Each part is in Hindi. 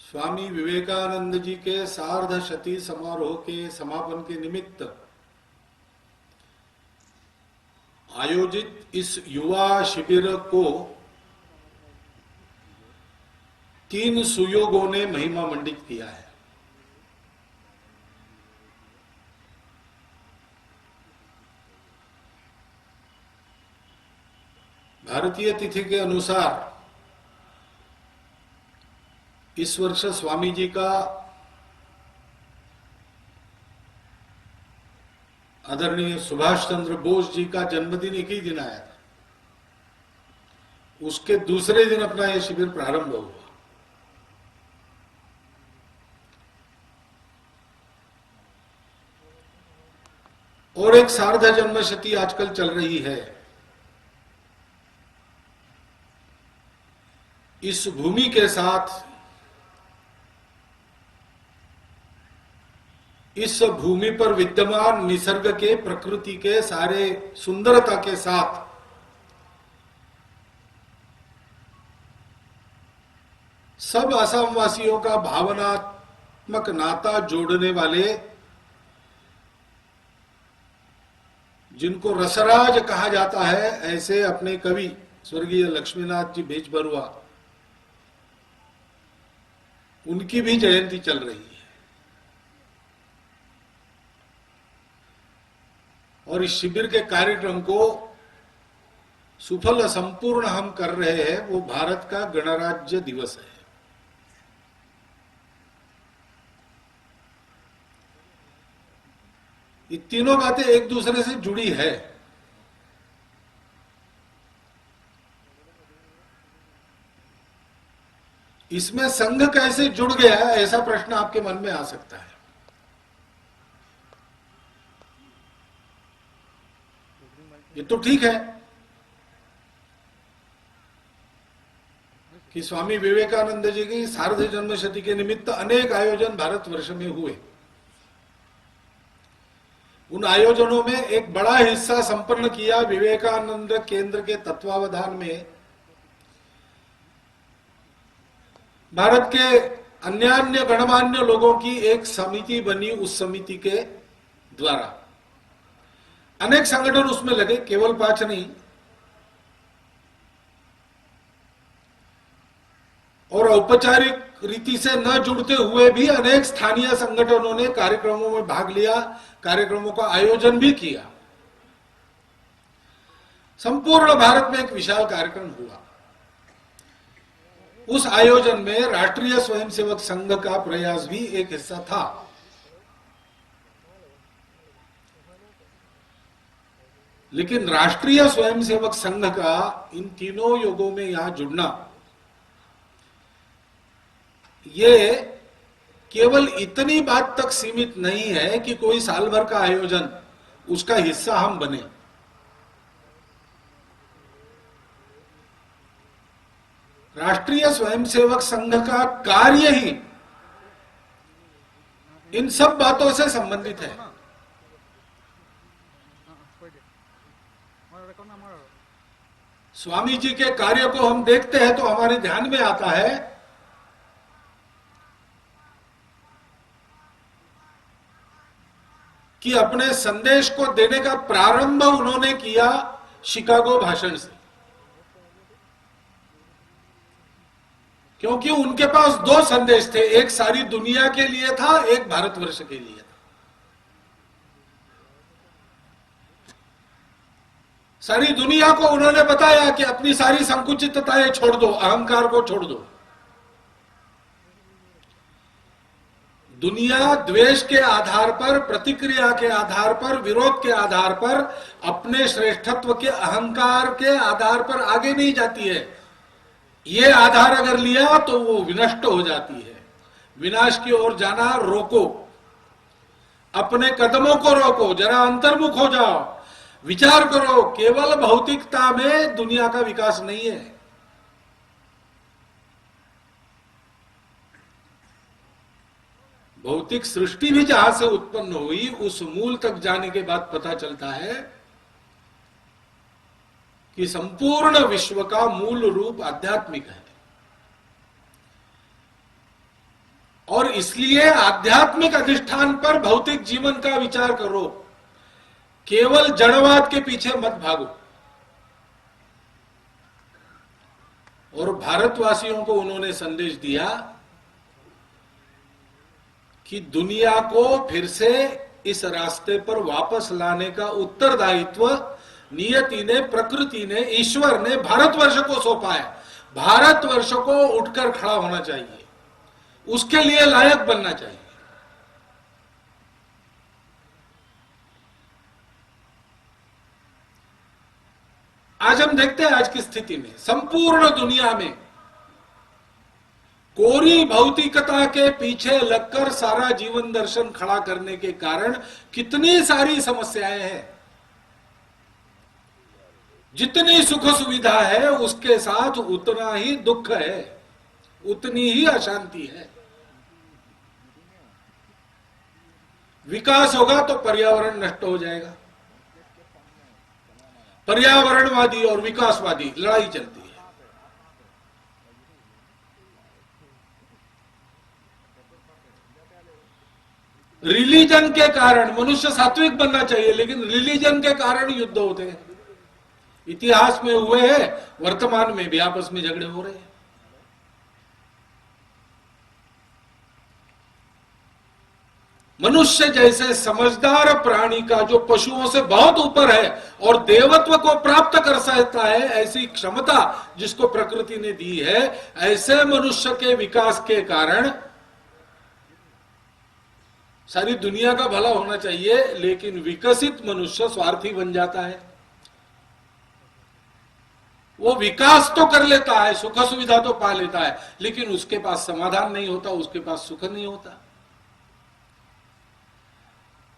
स्वामी विवेकानंद जी के सार्ध शती समारोह के समापन के निमित्त आयोजित इस युवा शिविर को 3 सुयोगों ने महिमा मंडित किया है। भारतीय तिथि के अनुसार इस वर्ष स्वामी जी का आदरणीय सुभाष चंद्र बोस जी का जन्मदिन एक ही दिन आया था। उसके दूसरे दिन अपना यह शिविर प्रारंभ हुआ। और एक सार्ध जन्मशती आजकल चल रही है। इस भूमि के साथ, इस भूमि पर विद्यमान निसर्ग के, प्रकृति के सारे सुंदरता के साथ सब असमवासियों का भावनात्मक नाता जोड़ने वाले, जिनको रसराज कहा जाता है, ऐसे अपने कवि स्वर्गीय लक्ष्मीनाथ जी बेजबरुआ, उनकी भी जयंती चल रही है। और इस शिविर के कार्यक्रम को सुफल संपूर्ण हम कर रहे हैं, वो भारत का गणराज्य दिवस है। ये तीनों बातें एक दूसरे से जुड़ी है। इसमें संघ कैसे जुड़ गया, ऐसा प्रश्न आपके मन में आ सकता है। ये तो ठीक है कि स्वामी विवेकानंद जी की सार्ध जन्मशती के निमित्त अनेक आयोजन भारतवर्ष में हुए। उन आयोजनों में एक बड़ा हिस्सा संपन्न किया विवेकानंद केंद्र के तत्वावधान में भारत के अन्य गणमान्य लोगों की एक समिति बनी। उस समिति के द्वारा अनेक संगठन उसमें लगे, केवल 5 नहीं। और औपचारिक रीति से न जुड़ते हुए भी अनेक स्थानीय संगठनों ने कार्यक्रमों में भाग लिया, कार्यक्रमों का आयोजन भी किया। संपूर्ण भारत में एक विशाल कार्यक्रम हुआ। उस आयोजन में राष्ट्रीय स्वयंसेवक संघ का प्रयास भी एक हिस्सा था। लेकिन राष्ट्रीय स्वयंसेवक संघ का इन तीनों युगों में यहां जुड़ना, ये केवल इतनी बात तक सीमित नहीं है कि कोई साल भर का आयोजन, उसका हिस्सा हम बने। राष्ट्रीय स्वयंसेवक संघ का कार्य ही इन सब बातों से संबंधित है। स्वामी जी के कार्य को हम देखते हैं तो हमारे ध्यान में आता है कि अपने संदेश को देने का प्रारंभ उन्होंने किया शिकागो भाषण से, क्योंकि उनके पास 2 संदेश थे। एक सारी दुनिया के लिए था, एक भारतवर्ष के लिए था। सारी दुनिया को उन्होंने बताया कि अपनी सारी संकुचितताएं छोड़ दो, अहंकार को छोड़ दो। दुनिया द्वेष के आधार पर, प्रतिक्रिया के आधार पर, विरोध के आधार पर, अपने श्रेष्ठत्व के अहंकार के आधार पर आगे नहीं जाती है। ये आधार अगर लिया तो वो विनष्ट हो जाती है। विनाश की ओर जाना रोको, अपने कदमों को रोको, जरा अंतर्मुख हो जाओ, विचार करो। केवल भौतिकता में दुनिया का विकास नहीं है। भौतिक सृष्टि भी जहां से उत्पन्न हुई, उस मूल तक जाने के बाद पता चलता है कि संपूर्ण विश्व का मूल रूप आध्यात्मिक है। इसलिए आध्यात्मिक अधिष्ठान पर भौतिक जीवन का विचार करो, केवल जड़वाद के पीछे मत भागो। और भारतवासियों को उन्होंने संदेश दिया कि दुनिया को फिर से इस रास्ते पर वापस लाने का उत्तरदायित्व नियति ने, प्रकृति ने, ईश्वर ने भारतवर्ष को सौंपा है। भारतवर्ष को उठकर खड़ा होना चाहिए, उसके लिए लायक बनना चाहिए। आज हम देखते हैं आज की स्थिति में संपूर्ण दुनिया में कोरी भौतिकता के पीछे लगकर सारा जीवन दर्शन खड़ा करने के कारण कितनी सारी समस्याएं हैं। जितनी सुख सुविधा है उसके साथ उतना ही दुख है, उतनी ही अशांति है। विकास होगा तो पर्यावरण नष्ट हो जाएगा। पर्यावरणवादी और विकासवादी लड़ाई चलती है। रिलीजन के कारण मनुष्य सात्विक बनना चाहिए, लेकिन रिलीजन के कारण युद्ध होते हैं। इतिहास में हुए हैं, वर्तमान में भी आपस में झगड़े हो रहे हैं। मनुष्य जैसे समझदार प्राणी का जो पशुओं से बहुत ऊपर है और देवत्व को प्राप्त कर सकता है, ऐसी क्षमता जिसको प्रकृति ने दी है, ऐसे मनुष्य के विकास के कारण सारी दुनिया का भला होना चाहिए। लेकिन विकसित मनुष्य स्वार्थी बन जाता है। वो विकास तो कर लेता है, सुख सुविधा तो पा लेता है, लेकिन उसके पास समाधान नहीं होता, उसके पास सुख नहीं होता।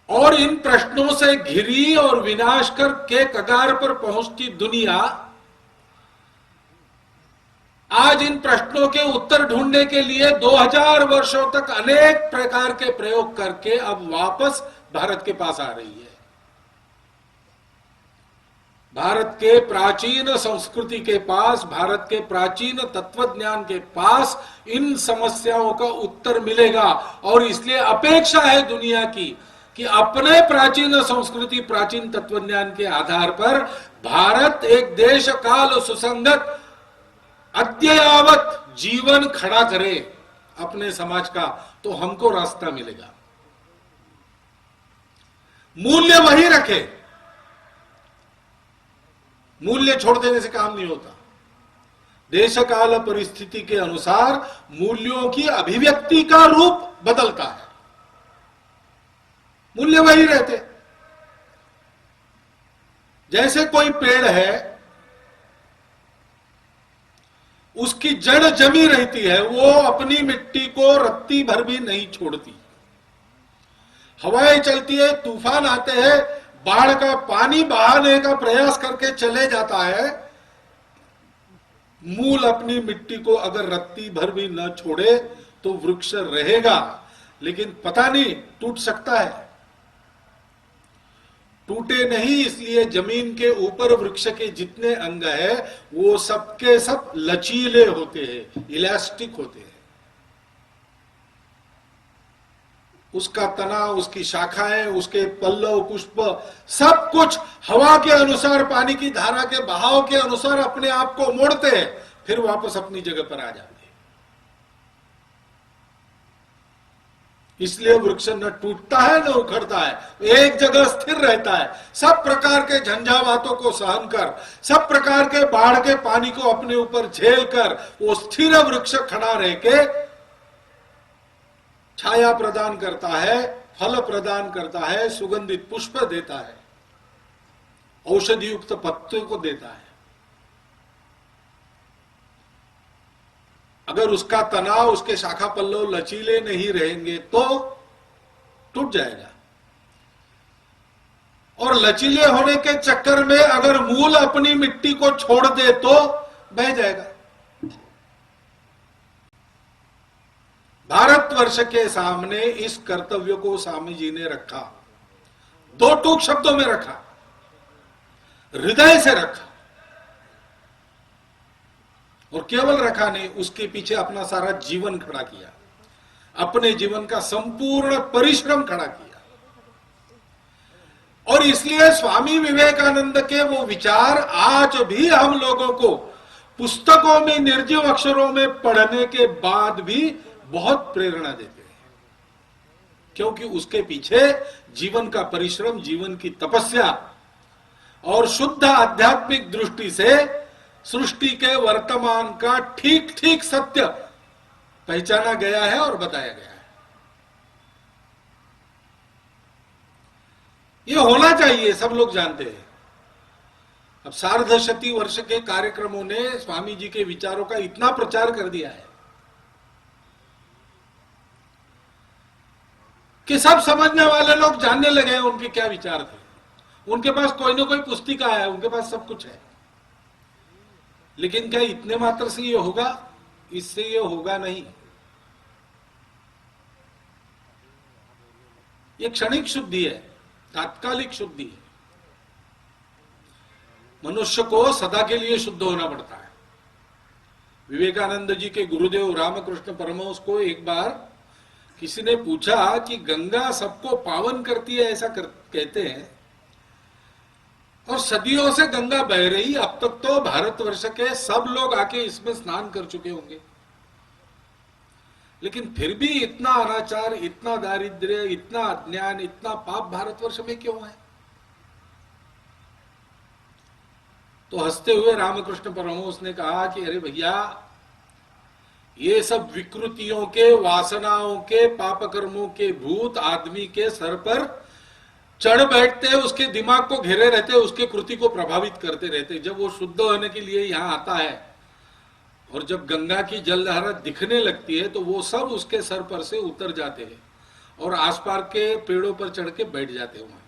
और इन प्रश्नों से घिरी और विनाश कर के कगार पर पहुंचती दुनिया आज इन प्रश्नों के उत्तर ढूंढने के लिए 2000 वर्षों तक अनेक प्रकार के प्रयोग करके अब वापस भारत के पास आ रही है। भारत के प्राचीन संस्कृति के पास, भारत के प्राचीन तत्वज्ञान के पास इन समस्याओं का उत्तर मिलेगा। और इसलिए अपेक्षा है दुनिया की कि अपने प्राचीन संस्कृति, प्राचीन तत्वज्ञान के आधार पर भारत एक देश काल सुसंगत अद्ययावत जीवन खड़ा करे अपने समाज का, तो हमको रास्ता मिलेगा। मूल्य वही रखे, मूल्य छोड़ देने से काम नहीं होता। देश काल परिस्थिति के अनुसार मूल्यों की अभिव्यक्ति का रूप बदलता है, मूल्य वही रहते। जैसे कोई पेड़ है, उसकी जड़ जमी रहती है, वो अपनी मिट्टी को रत्ती भर भी नहीं छोड़ती। हवाएं चलती है, तूफान आते हैं, बाढ़ का पानी बहाने का प्रयास करके चले जाता है, मूल अपनी मिट्टी को अगर रत्ती भर भी न छोड़े तो वृक्ष रहेगा, लेकिन पता नहीं टूट सकता है। टूटे नहीं, इसलिए जमीन के ऊपर वृक्ष के जितने अंग है वो सबके सब लचीले होते हैं, इलास्टिक होते हैं। उसका तना, उसकी शाखाएं, उसके पल्लव, पुष्प, सब कुछ हवा के अनुसार, पानी की धारा के बहाव के अनुसार अपने आप को मोड़ते हैं, फिर वापस अपनी जगह पर आ जाते हैं। इसलिए वृक्ष न टूटता है न उखड़ता है, एक जगह स्थिर रहता है। सब प्रकार के झंझावातों को सहन कर, सब प्रकार के बाढ़ के पानी को अपने ऊपर झेल कर वो स्थिर वृक्ष खड़ा रह के छाया प्रदान करता है, फल प्रदान करता है, सुगंधित पुष्प देता है, औषधि युक्त पत्तों को देता है। अगर उसका तना, उसके शाखा पल्लव लचीले नहीं रहेंगे तो टूट जाएगा। और लचीले होने के चक्कर में अगर मूल अपनी मिट्टी को छोड़ दे तो बह जाएगा। भारतवर्ष के सामने इस कर्तव्य को स्वामी जी ने रखा, दो टूक शब्दों में रखा, हृदय से रखा। और केवल रखा नहीं, उसके पीछे अपना सारा जीवन खड़ा किया। अपने जीवन का संपूर्ण परिश्रम खड़ा किया। और इसलिए स्वामी विवेकानंद के वो विचार आज भी हम लोगों को पुस्तकों में निर्जीव अक्षरों में पढ़ने के बाद भी बहुत प्रेरणा देते हैं, क्योंकि उसके पीछे जीवन का परिश्रम, जीवन की तपस्या और शुद्ध आध्यात्मिक दृष्टि से सृष्टि के वर्तमान का ठीक ठीक सत्य पहचाना गया है और बताया गया है। ये होना चाहिए, सब लोग जानते हैं। अब सार्धशती वर्ष के कार्यक्रमों ने स्वामी जी के विचारों का इतना प्रचार कर दिया है कि सब समझने वाले लोग जानने लगे हैं उनके क्या विचार थे। उनके पास कोई ना कोई पुस्तिका है, उनके पास सब कुछ है। लेकिन क्या इतने मात्र से ये होगा? इससे ये होगा नहीं। ये क्षणिक शुद्धि है, तात्कालिक शुद्धि है। मनुष्य को सदा के लिए शुद्ध होना पड़ता है। विवेकानंद जी के गुरुदेव रामकृष्ण परमहंस को एक बार किसी ने पूछा कि गंगा सबको पावन करती है, ऐसा कहते हैं, और सदियों से गंगा बह रही, अब तक तो भारतवर्ष के सब लोग आके इसमें स्नान कर चुके होंगे, लेकिन फिर भी इतना अनाचार, इतना दारिद्र्य, इतना अज्ञान, इतना पाप भारतवर्ष में क्यों है? तो हंसते हुए रामकृष्ण परमहंस ने कहा कि अरे भैया, ये सब विकृतियों के, वासनाओं के, पाप कर्मों के भूत आदमी के सर पर चढ़ बैठते, उसके दिमाग को घेरे रहते, उसके कृति को प्रभावित करते रहते। जब वो शुद्ध होने के लिए यहां आता है और जब गंगा की जलधारा दिखने लगती है तो वो सब उसके सर पर से उतर जाते हैं और आसपास के पेड़ों पर चढ़ के बैठ जाते हैं वहां।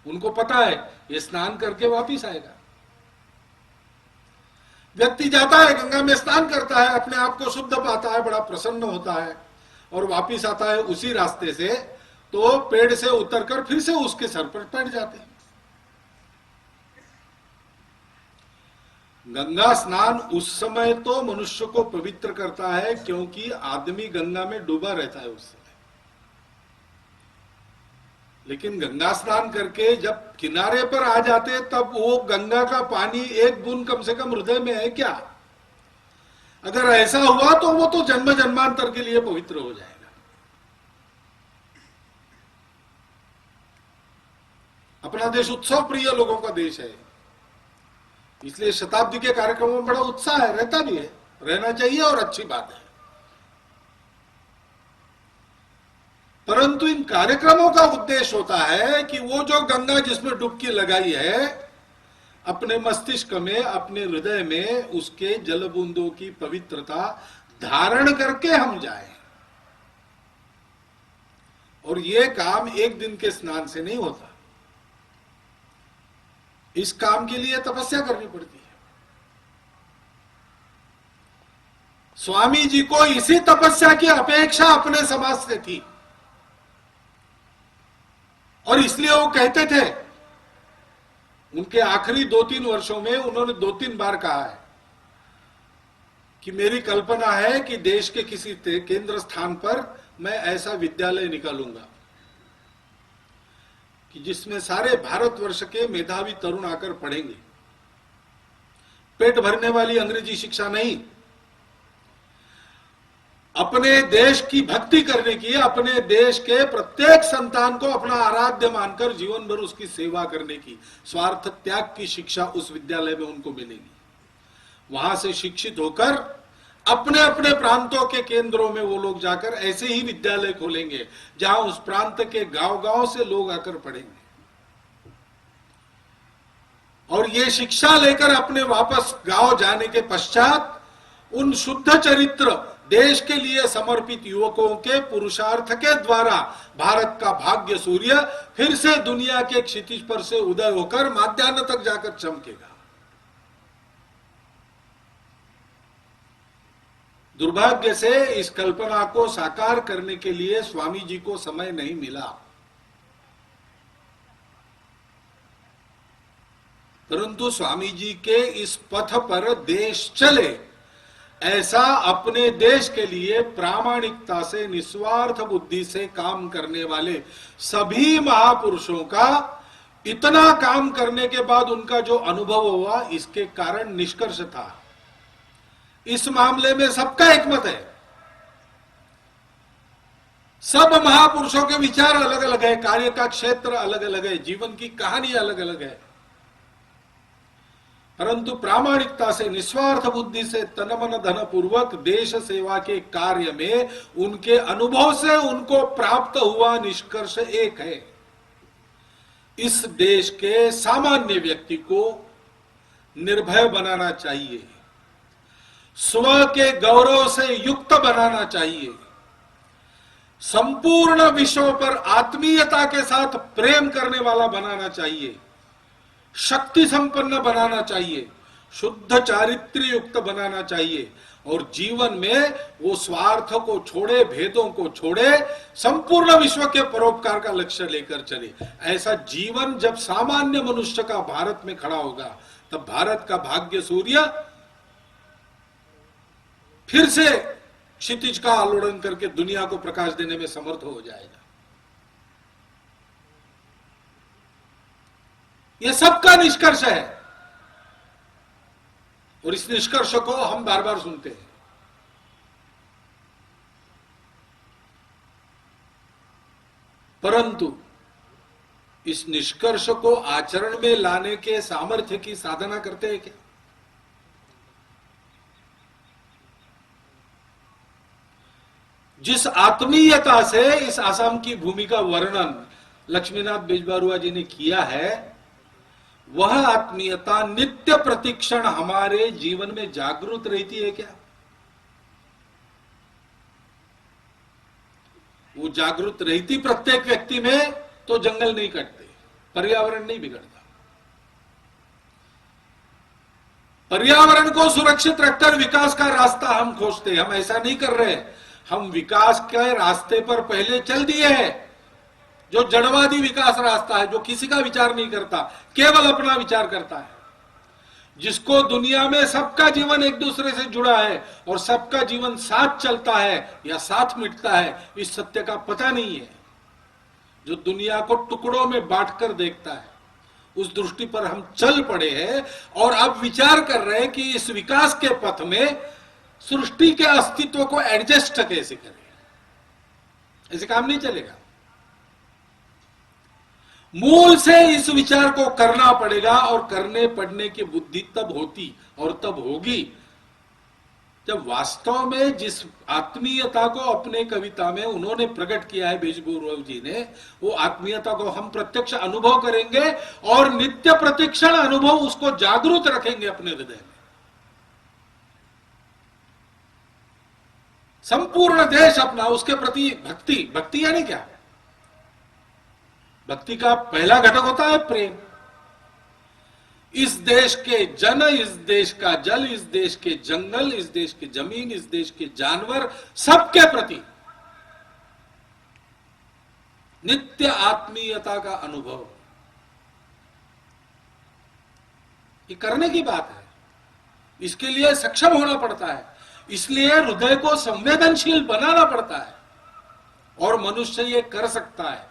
उनको पता है ये स्नान करके वापिस आएगा। व्यक्ति जाता है, गंगा में स्नान करता है, अपने आप को शुद्ध पाता है, बड़ा प्रसन्न होता है और वापिस आता है उसी रास्ते से, तो पेड़ से उतरकर फिर से उसके सर पर बैठ जाते हैं। गंगा स्नान उस समय तो मनुष्य को पवित्र करता है क्योंकि आदमी गंगा में डूबा रहता है उस समय। लेकिन गंगा स्नान करके जब किनारे पर आ जाते तब वो गंगा का पानी एक बूंद कम से कम हृदय में है क्या? अगर ऐसा हुआ तो वो तो जन्म जन्मांतर के लिए पवित्र हो जाएगा। अपना देश उत्सव प्रिय लोगों का देश है, इसलिए शताब्दी के कार्यक्रमों में बड़ा उत्साह है, रहता भी है, रहना चाहिए और अच्छी बात है। परंतु इन कार्यक्रमों का उद्देश्य होता है कि वो जो गंगा जिसमें डुबकी लगाई है, अपने मस्तिष्क में, अपने हृदय में उसके जल बूंदों की पवित्रता धारण करके हम जाएं। और ये काम एक दिन के स्नान से नहीं होता, इस काम के लिए तपस्या करनी पड़ती है। स्वामी जी को इसी तपस्या की अपेक्षा अपने समाज से थी और इसलिए वो कहते थे, उनके आखिरी 2-3 वर्षों में उन्होंने 2-3 बार कहा है कि मेरी कल्पना है कि देश के किसी केंद्र स्थान पर मैं ऐसा विद्यालय निकालूंगा कि जिसमें सारे भारतवर्ष के मेधावी तरुण आकर पढ़ेंगे। पेट भरने वाली अंग्रेजी शिक्षा नहीं, अपने देश की भक्ति करने की, अपने देश के प्रत्येक संतान को अपना आराध्य मानकर जीवन भर उसकी सेवा करने की, स्वार्थ त्याग की शिक्षा उस विद्यालय में उनको मिलेगी। वहां से शिक्षित होकर अपने अपने प्रांतों के केंद्रों में वो लोग जाकर ऐसे ही विद्यालय खोलेंगे जहां उस प्रांत के गांव-गांव से लोग आकर पढ़ेंगे और ये शिक्षा लेकर अपने वापस गांव जाने के पश्चात उन शुद्ध चरित्र देश के लिए समर्पित युवकों के पुरुषार्थ के द्वारा भारत का भाग्य सूर्य फिर से दुनिया के क्षितिज पर से उदय होकर माध्यान्ह तक जाकर चमकेगा। दुर्भाग्य से इस कल्पना को साकार करने के लिए स्वामी जी को समय नहीं मिला, परंतु स्वामी जी के इस पथ पर देश चले, ऐसा अपने देश के लिए प्रामाणिकता से निस्वार्थ बुद्धि से काम करने वाले सभी महापुरुषों का इतना काम करने के बाद उनका जो अनुभव हुआ, इसके कारण निष्कर्ष था। इस मामले में सबका एक मत है। सब महापुरुषों के विचार अलग अलग है, कार्य का क्षेत्र अलग अलग है, जीवन की कहानी अलग अलग है, परंतु प्रामाणिकता से निस्वार्थ बुद्धि से तन मन धन पूर्वक देश सेवा के कार्य में उनके अनुभव से उनको प्राप्त हुआ निष्कर्ष एक है। इस देश के सामान्य व्यक्ति को निर्भय बनाना चाहिए, स्व के गौरव से युक्त बनाना चाहिए, संपूर्ण विश्व पर आत्मीयता के साथ प्रेम करने वाला बनाना चाहिए, शक्ति संपन्न बनाना चाहिए, शुद्ध चारित्र्य युक्त बनाना चाहिए, और जीवन में वो स्वार्थ को छोड़े, भेदों को छोड़े, संपूर्ण विश्व के परोपकार का लक्ष्य लेकर चले। ऐसा जीवन जब सामान्य मनुष्य का भारत में खड़ा होगा, तब भारत का भाग्य सूर्य फिर से क्षितिज का आलोड़न करके दुनिया को प्रकाश देने में समर्थ हो जाएगा। यह सबका निष्कर्ष है, और इस निष्कर्ष को हम बार बार सुनते हैं। परंतु इस निष्कर्ष को आचरण में लाने के सामर्थ्य की साधना करते हैं क्या? जिस आत्मीयता से इस आसाम की भूमि का वर्णन लक्ष्मीनाथ बेजबरुआ जी ने किया है, वह आत्मीयता नित्य प्रतिक्षण हमारे जीवन में जागृत रहती है क्या? वो जागृत रहती प्रत्येक व्यक्ति में तो जंगल नहीं कटते, पर्यावरण नहीं बिगड़ता। पर्यावरण को सुरक्षित रखकर विकास का रास्ता हम खोजते, हम ऐसा नहीं कर रहे। हम विकास के रास्ते पर पहले चल दिए हैं, जो जड़वादी विकास रास्ता है, जो किसी का विचार नहीं करता, केवल अपना विचार करता है, जिसको दुनिया में सबका जीवन एक दूसरे से जुड़ा है और सबका जीवन साथ चलता है या साथ मिटता है, इस सत्य का पता नहीं है, जो दुनिया को टुकड़ों में बांटकर देखता है। उस दृष्टि पर हम चल पड़े हैं और अब विचार कर रहे हैं कि इस विकास के पथ में सृष्टि के अस्तित्व को एडजस्ट कैसे करें। ऐसे काम नहीं चलेगा। मूल से इस विचार को करना पड़ेगा, और करने पड़ने की बुद्धि तब होती और तब होगी जब वास्तव में जिस आत्मीयता को अपने कविता में उन्होंने प्रकट किया है बेजबरुआ जी ने, वो आत्मीयता को हम प्रत्यक्ष अनुभव करेंगे और नित्य प्रतिक्षण अनुभव उसको जागृत रखेंगे अपने हृदय में। संपूर्ण देश अपना उसके प्रति भक्ति, भक्ति यानी क्या? भक्ति का पहला घटक होता है प्रेम। इस देश के जन, इस देश का जल, इस देश के जंगल, इस देश की जमीन, इस देश के जानवर, सबके प्रति नित्य आत्मीयता का अनुभव, ये करने की बात है। इसके लिए सक्षम होना पड़ता है, इसलिए हृदय को संवेदनशील बनाना पड़ता है, और मनुष्य ये कर सकता है।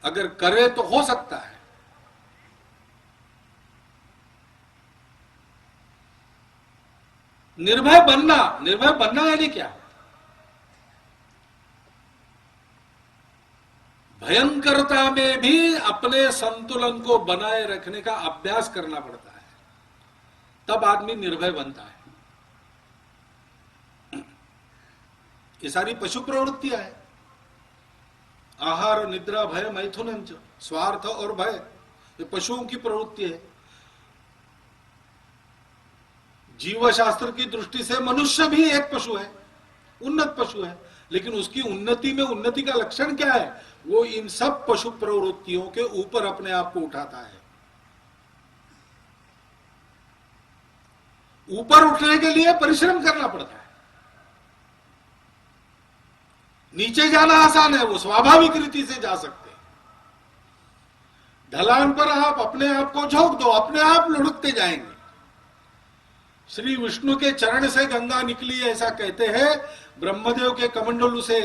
अगर करे तो हो सकता है। निर्भय बनना, निर्भय बनना यानी क्या? भयंकरता में भी अपने संतुलन को बनाए रखने का अभ्यास करना पड़ता है, तब आदमी निर्भय बनता है। ये सारी पशु प्रवृत्तियां हैं। आहार, निद्रा, भय, मैथुन, स्वार्थ और भय, ये पशुओं की प्रवृत्ति है। जीव शास्त्र की दृष्टि से मनुष्य भी एक पशु है, उन्नत पशु है, लेकिन उसकी उन्नति में उन्नति का लक्षण क्या है? वो इन सब पशु प्रवृत्तियों के ऊपर अपने आप को उठाता है। ऊपर उठने के लिए परिश्रम करना पड़ता है। नीचे जाना आसान है, वो स्वाभाविक रीति से जा सकते हैं। ढलान पर आप अपने आप को झोंक दो, अपने आप लुढ़कते जाएंगे। श्री विष्णु के चरण से गंगा निकली ऐसा कहते हैं, ब्रह्मदेव के कमंडलू से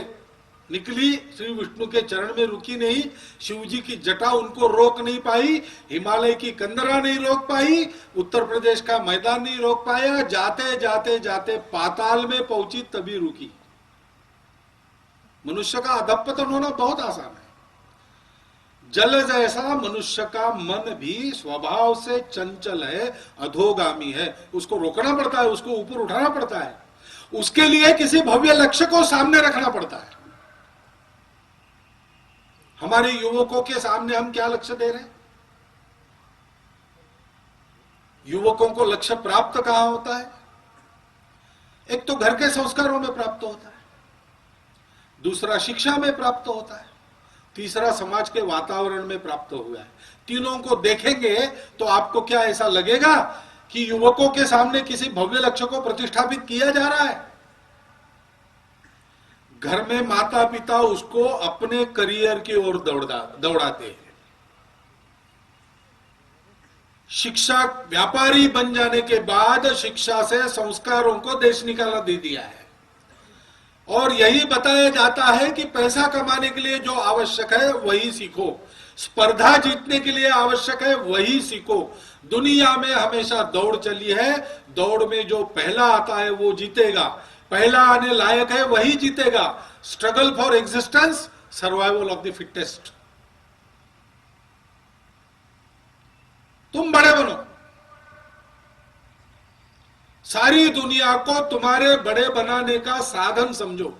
निकली, श्री विष्णु के चरण में रुकी नहीं, शिव जी की जटा उनको रोक नहीं पाई, हिमालय की कंदरा नहीं रोक पाई, उत्तर प्रदेश का मैदान नहीं रोक पाया, जाते जाते जाते पाताल में पहुंची तभी रुकी। मनुष्य का अधपतन होना बहुत आसान है। जल जैसा मनुष्य का मन भी स्वभाव से चंचल है, अधोगामी है, उसको रोकना पड़ता है, उसको ऊपर उठाना पड़ता है, उसके लिए किसी भव्य लक्ष्य को सामने रखना पड़ता है। हमारे युवकों के सामने हम क्या लक्ष्य दे रहे हैं? युवकों को लक्ष्य प्राप्त कहां होता है? एक तो घर के संस्कारों में प्राप्त होता है, दूसरा शिक्षा में प्राप्त होता है, तीसरा समाज के वातावरण में प्राप्त हुआ है। तीनों को देखेंगे तो आपको क्या ऐसा लगेगा कि युवकों के सामने किसी भव्य लक्ष्य को प्रतिष्ठापित किया जा रहा है? घर में माता पिता उसको अपने करियर की ओर दौड़ाते हैं। शिक्षा व्यापारी बन जाने के बाद शिक्षा से संस्कारों को देश निकाला दे दिया है, और यही बताया जाता है कि पैसा कमाने के लिए जो आवश्यक है वही सीखो, स्पर्धा जीतने के लिए आवश्यक है वही सीखो। दुनिया में हमेशा दौड़ चली है, दौड़ में जो पहला आता है वो जीतेगा, पहला आने लायक है वही जीतेगा। Struggle for existence, survival of the fittest. तुम बड़े बनो, सारी दुनिया को तुम्हारे बड़े बनाने का साधन समझो।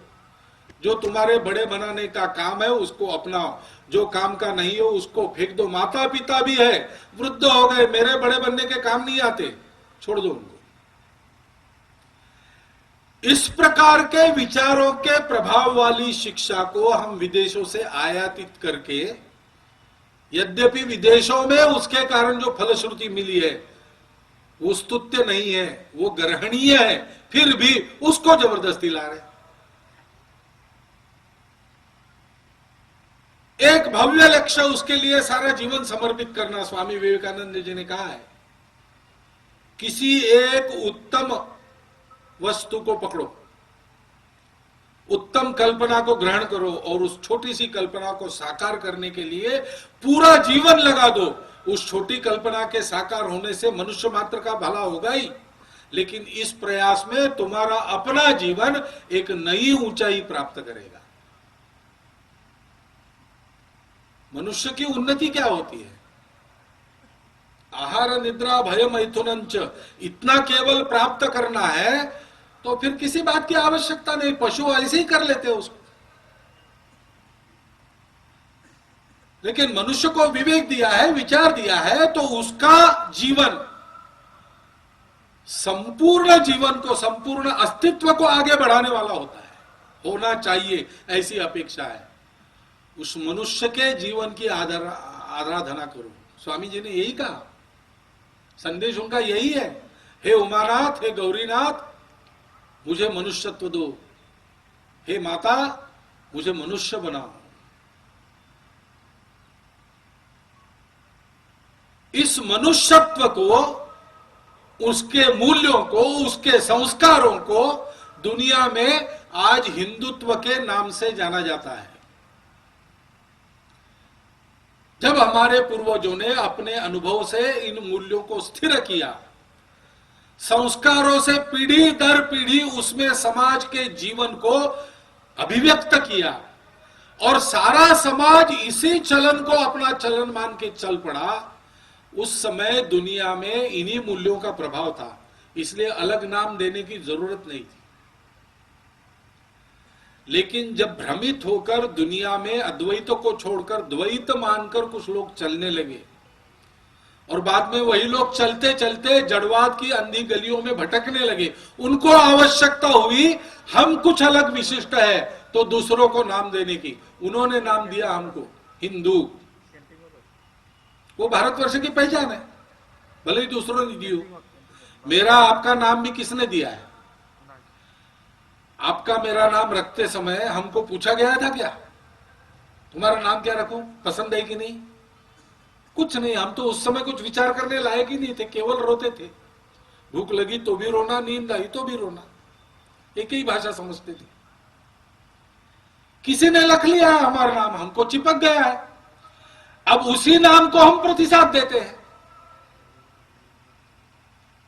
जो तुम्हारे बड़े बनाने का काम है उसको अपनाओ, जो काम का नहीं हो उसको फेंक दो। माता पिता भी है, वृद्ध हो गए, मेरे बड़े बनने के काम नहीं आते, छोड़ दो उनको। इस प्रकार के विचारों के प्रभाव वाली शिक्षा को हम विदेशों से आयातित करके, यद्यपि विदेशों में उसके कारण जो फलश्रुति मिली है वो स्तुत्य नहीं है, वो ग्रहणीय है, फिर भी उसको जबरदस्ती ला रहे। एक भव्य लक्ष्य, उसके लिए सारा जीवन समर्पित करना। स्वामी विवेकानंद जी ने कहा है, किसी एक उत्तम वस्तु को पकड़ो, उत्तम कल्पना को ग्रहण करो और उस छोटी सी कल्पना को साकार करने के लिए पूरा जीवन लगा दो। उस छोटी कल्पना के साकार होने से मनुष्य मात्र का भला होगा ही, लेकिन इस प्रयास में तुम्हारा अपना जीवन एक नई ऊंचाई प्राप्त करेगा। मनुष्य की उन्नति क्या होती है? आहार निद्रा भय मैथुनंच, इतना केवल प्राप्त करना है तो फिर किसी बात की आवश्यकता नहीं, पशु ऐसे ही कर लेते हैं उसको। लेकिन मनुष्य को विवेक दिया है, विचार दिया है, तो उसका जीवन, संपूर्ण जीवन को, संपूर्ण अस्तित्व को आगे बढ़ाने वाला होता है, होना चाहिए, ऐसी अपेक्षा है। उस मनुष्य के जीवन की आराधना करो। स्वामी जी ने यही कहा, संदेश उनका यही है, हे उमानाथ, हे गौरीनाथ, मुझे मनुष्यत्व दो, हे माता मुझे मनुष्य बनाओ। इस मनुष्यत्व को, उसके मूल्यों को, उसके संस्कारों को दुनिया में आज हिंदुत्व के नाम से जाना जाता है। जब हमारे पूर्वजों ने अपने अनुभव से इन मूल्यों को स्थिर किया, संस्कारों से पीढ़ी दर पीढ़ी उसमें समाज के जीवन को अभिव्यक्त किया, और सारा समाज इसी चलन को अपना चलन मान के चल पड़ा, उस समय दुनिया में इन्हीं मूल्यों का प्रभाव था। इसलिए अलग नाम देने की जरूरत नहीं थी। लेकिन जब भ्रमित होकर दुनिया में अद्वैत को छोड़कर द्वैत मानकर कुछ लोग चलने लगे, और बाद में वही लोग चलते चलते जड़वाद की अंधी गलियों में भटकने लगे, उनको आवश्यकता हुई हम कुछ अलग विशिष्ट है तो दूसरों को नाम देने की। उन्होंने नाम दिया हमको हिंदू। वो भारतवर्ष की पहचान है, भले ही दूसरों ने दी हो। मेरा आपका नाम भी किसने दिया है? आपका मेरा नाम रखते समय हमको पूछा गया था क्या, तुम्हारा नाम क्या रखूं, पसंद है कि नहीं? कुछ नहीं, हम तो उस समय कुछ विचार करने लायक ही नहीं थे, केवल रोते थे। भूख लगी तो भी रोना, नींद आई तो भी रोना, एक ही भाषा समझते थे। किसी ने लिख लिया है हमारा नाम, हमको चिपक गया है, अब उसी नाम को हम प्रतिसाद देते हैं,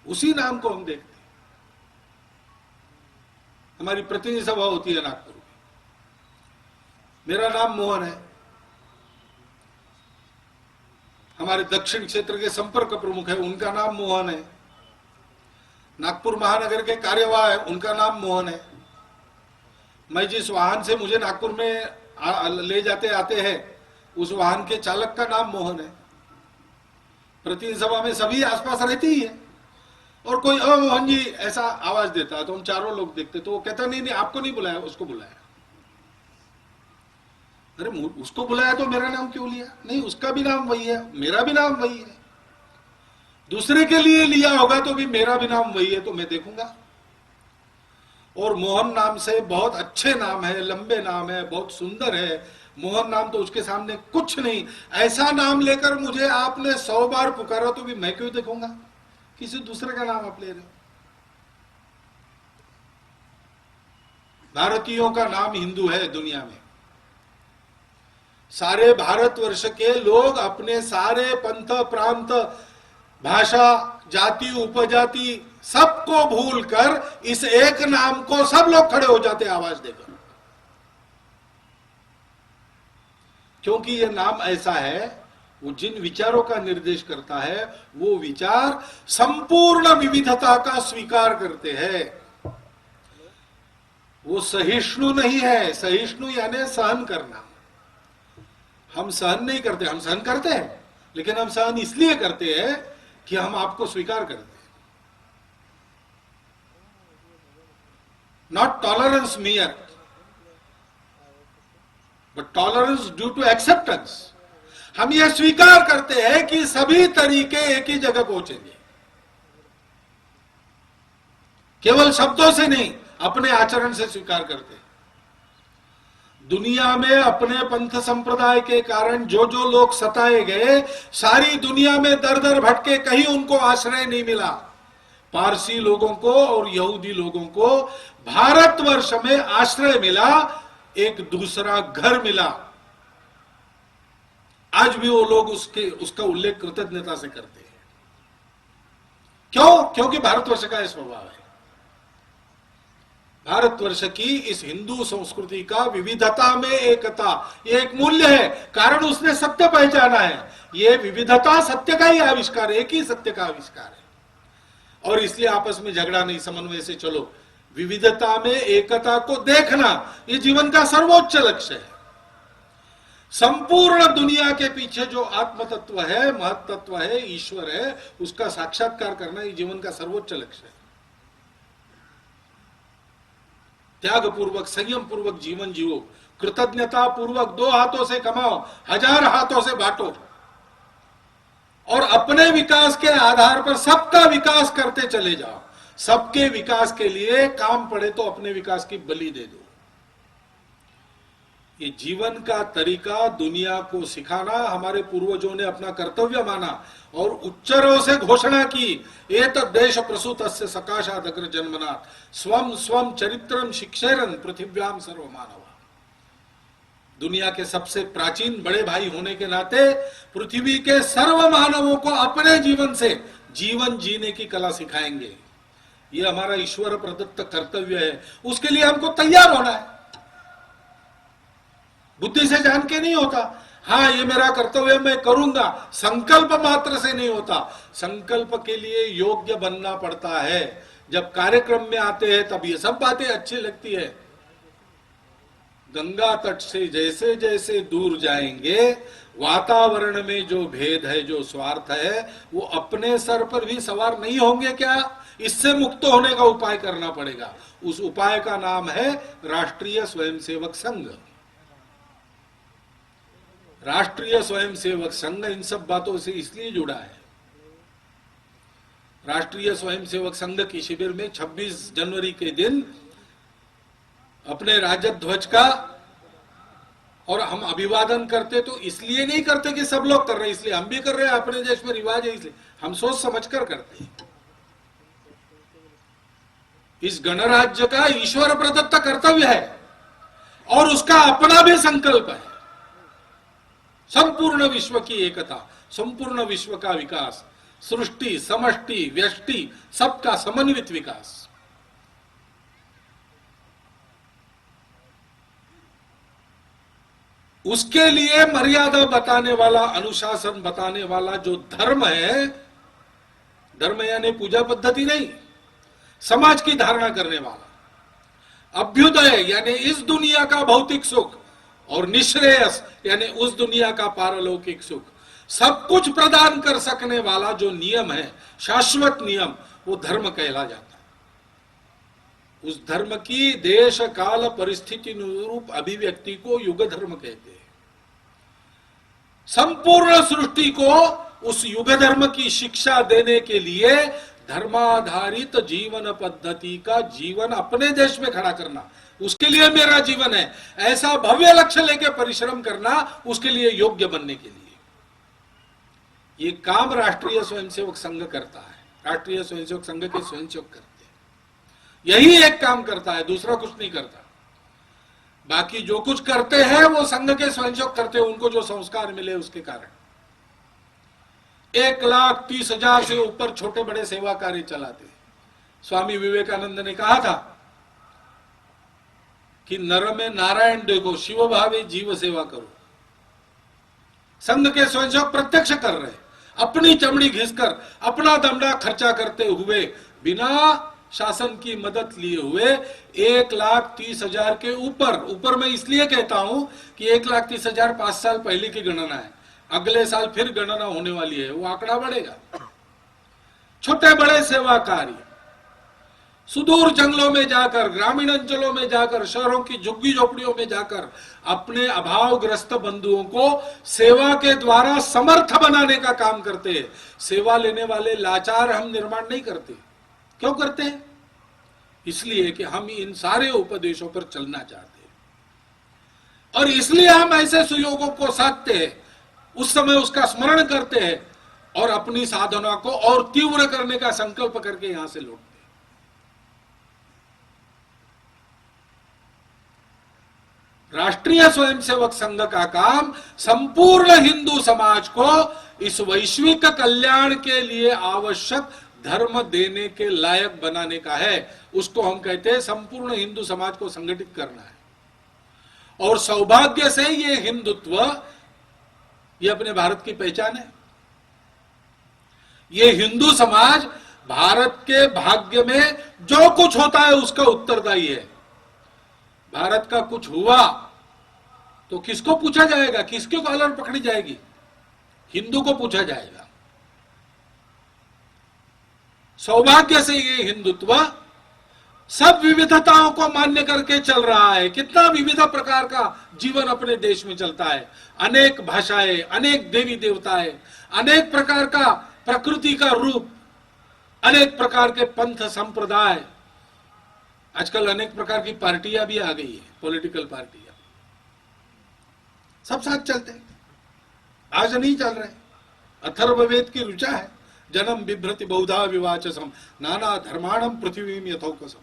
उसी नाम को हम देखते हैं। हमारी प्रतिनिधि सभा होती है नागपुर में, मेरा नाम मोहन है, हमारे दक्षिण क्षेत्र के संपर्क प्रमुख है, उनका नाम मोहन है, नागपुर महानगर के कार्यवाह है, उनका नाम मोहन है। मैं जिस वाहन से मुझे नागपुर में ले जाते आते हैं, उस वाहन के चालक का नाम मोहन है। प्रतिनिधि सभा में सभी आसपास रहती ही है, और कोई मोहन जी ऐसा आवाज देता है तो हम चारों लोग देखते, तो वो कहता नहीं नहीं आपको नहीं बुलाया, उसको बुलाया। अरे उसको बुलाया तो मेरा नाम क्यों लिया? नहीं, उसका भी नाम वही है, मेरा भी नाम वही है। दूसरे के लिए लिया होगा तो भी मेरा भी नाम वही है, तो मैं देखूंगा। और मोहन नाम से बहुत अच्छे नाम है, लंबे नाम है, बहुत सुंदर है। मोहन नाम तो उसके सामने कुछ नहीं। ऐसा नाम लेकर मुझे आपने 100 बार पुकारा तो भी मैं क्यों देखूंगा? किसी दूसरे का नाम आप ले रहे हो। भारतीयों का नाम हिंदू है दुनिया में। सारे भारतवर्ष के लोग अपने सारे पंथ, प्रांत, भाषा, जाति, उपजाति सबको भूलकर इस एक नाम को सब लोग खड़े हो जाते आवाज देकर, क्योंकि यह नाम ऐसा है, वो जिन विचारों का निर्देश करता है वो विचार संपूर्ण विविधता का स्वीकार करते हैं। वो सहिष्णु नहीं है। सहिष्णु यानी सहन करना। हम सहन नहीं करते, हम सहन करते हैं, लेकिन हम सहन इसलिए करते हैं कि हम आपको स्वीकार करते हैं। Not tolerance mere, but tolerance due to acceptance. हम यह स्वीकार करते हैं कि सभी तरीके एक ही जगह पहुंचेंगे, केवल शब्दों से नहीं, अपने आचरण से स्वीकार करते हैं। दुनिया में अपने पंथ संप्रदाय के कारण जो जो लोग सताए गए, सारी दुनिया में दर दर भटके, कहीं उनको आश्रय नहीं मिला। पारसी लोगों को और यहूदी लोगों को भारतवर्ष में आश्रय मिला, एक दूसरा घर मिला। आज भी वो लोग उसका उल्लेख कृतज्ञता से करते हैं। क्यों? क्योंकि भारतवर्ष का यह स्वभाव है। भारतवर्ष की इस हिंदू संस्कृति का विविधता में एकता, ये एक मूल्य है, कारण उसने सत्य पहचाना है। ये विविधता सत्य का ही आविष्कार है, एक ही सत्य का आविष्कार है। और इसलिए आपस में झगड़ा नहीं, समन्वय से चलो। विविधता में एकता को देखना ये जीवन का सर्वोच्च लक्ष्य है। संपूर्ण दुनिया के पीछे जो आत्म तत्व है, महत्त्व है, ईश्वर है, उसका साक्षात्कार करना ये जीवन का सर्वोच्च लक्ष्य है। त्याग पूर्वक, संयम पूर्वक जीवन जियो, कृतज्ञता पूर्वक 2 हाथों से कमाओ, 1000 हाथों से बांटो, और अपने विकास के आधार पर सबका विकास करते चले जाओ। सबके विकास के लिए काम पड़े तो अपने विकास की बलि दे दो। ये जीवन का तरीका दुनिया को सिखाना हमारे पूर्वजों ने अपना कर्तव्य माना और उच्चरों से घोषणा की, एतद् देश प्रसूतस्य सकाशात् अग्र जन्मनात् स्वम स्वम चरित्रम शिक्षेरन पृथिव्याम सर्वमानवा। दुनिया के सबसे प्राचीन बड़े भाई होने के नाते पृथ्वी के सर्व मानवों को अपने जीवन से जीवन जीने की कला सिखाएंगे। ये हमारा ईश्वर प्रदत्त कर्तव्य है। उसके लिए हमको तैयार होना है। बुद्धि से जान के नहीं होता, हाँ ये मेरा कर्तव्य मैं करूंगा, संकल्प मात्र से नहीं होता। संकल्प के लिए योग्य बनना पड़ता है। जब कार्यक्रम में आते हैं तब ये सब बातें अच्छी लगती है। गंगा तट से जैसे जैसे दूर जाएंगे, वातावरण में जो भेद है, जो स्वार्थ है, वो अपने सर पर भी सवार नहीं होंगे क्या? इससे मुक्त होने का उपाय करना पड़ेगा। उस उपाय का नाम है राष्ट्रीय स्वयंसेवक संघ। राष्ट्रीय स्वयंसेवक संघ इन सब बातों से इसलिए जुड़ा है। राष्ट्रीय स्वयंसेवक संघ की शिविर में 26 जनवरी के दिन अपने राजद ध्वज का और हम अभिवादन करते, तो इसलिए नहीं करते कि सब लोग कर रहे हैं, इसलिए हम भी कर रहे हैं। अपने देश में रिवाज है, इसलिए हम सोच समझ कर करते हैं। इस गणराज्य का ईश्वर प्रदत्त कर्तव्य है और उसका अपना भी संकल्प है। संपूर्ण विश्व की एकता, संपूर्ण विश्व का विकास, सृष्टि, समष्टि, व्यष्टि, सबका समन्वित विकास। उसके लिए मर्यादा बताने वाला, अनुशासन बताने वाला जो धर्म है, धर्म यानी पूजा पद्धति नहीं, समाज की धारणा करने वाला, अभ्युदय यानी इस दुनिया का भौतिक सुख और निश्रेयस यानी उस दुनिया का पारलौकिक सुख, सब कुछ प्रदान कर सकने वाला जो नियम है, शाश्वत नियम, वो धर्म कहला जाता है। उस धर्म की देश काल परिस्थिति अनुरूप अभिव्यक्ति को युग धर्म कहते हैं। संपूर्ण सृष्टि को उस युग धर्म की शिक्षा देने के लिए धर्माधारित जीवन पद्धति का जीवन अपने देश में खड़ा करना, उसके लिए मेरा जीवन है, ऐसा भव्य लक्ष्य लेकर परिश्रम करना, उसके लिए योग्य बनने के लिए। ये काम राष्ट्रीय स्वयंसेवक संघ करता है, राष्ट्रीय स्वयंसेवक संघ के स्वयंसेवक करते हैं। यही एक काम करता है, दूसरा कुछ नहीं करता। बाकी जो कुछ करते हैं वो संघ के स्वयंसेवक करते हैं, उनको जो संस्कार मिले उसके कारण। 1,30,000 से ऊपर छोटे बड़े सेवा कार्य चलाते। स्वामी विवेकानंद ने कहा था कि नर में नारायण देखो, शिव भावे जीव सेवा करो। संघ के स्वयंसेवक प्रत्यक्ष कर रहे, अपनी चमड़ी घिसकर, अपना दमड़ा खर्चा करते हुए, बिना शासन की मदद लिए हुए 1,30,000 के ऊपर मैं इसलिए कहता हूं कि 1,30,000 5 साल पहले की गणना है, अगले साल फिर गणना होने वाली है, वो आंकड़ा बढ़ेगा। छोटे बड़े सेवा कार्य, सुदूर जंगलों में जाकर, ग्रामीण अंचलों में जाकर, शहरों की झुग्गी झोपड़ियों में जाकर अपने अभावग्रस्त बंधुओं को सेवा के द्वारा समर्थ बनाने का काम करते हैं। सेवा लेने वाले लाचार हम निर्माण नहीं करते। क्यों करते हैं? इसलिए कि हम इन सारे उपदेशों पर चलना चाहते हैं और इसलिए हम ऐसे सुयोगों को साधते हैं, उस समय उसका स्मरण करते हैं और अपनी साधना को और तीव्र करने का संकल्प करके यहां से लौटते हैं। राष्ट्रीय स्वयंसेवक संघ का काम संपूर्ण हिंदू समाज को इस वैश्विक कल्याण के लिए आवश्यक धर्म देने के लायक बनाने का है। उसको हम कहते हैं संपूर्ण हिंदू समाज को संगठित करना है। और सौभाग्य से ये हिंदुत्व, ये अपने भारत की पहचान है। ये हिंदू समाज भारत के भाग्य में जो कुछ होता है उसका उत्तरदायी है। भारत का कुछ हुआ तो किसको पूछा जाएगा, किसके कॉलर पकड़ी जाएगी? हिंदू को पूछा जाएगा। सौभाग्य से ये हिंदुत्व सब विविधताओं को मान्य करके चल रहा है। कितना विविध प्रकार का जीवन अपने देश में चलता है, अनेक भाषाएं, अनेक देवी देवताएं, अनेक प्रकार का प्रकृति का रूप, अनेक प्रकार के पंथ संप्रदाय। आजकल अनेक प्रकार की पार्टियां भी आ गई है, पॉलिटिकल पार्टियां, सब साथ चलते हैं। आज नहीं चल रहे। अथर्ववेद की ऋचा है, जन्म बिभ्रति बहुधा विवाचसम नाना धर्माणम पृथ्वी यथोकसम।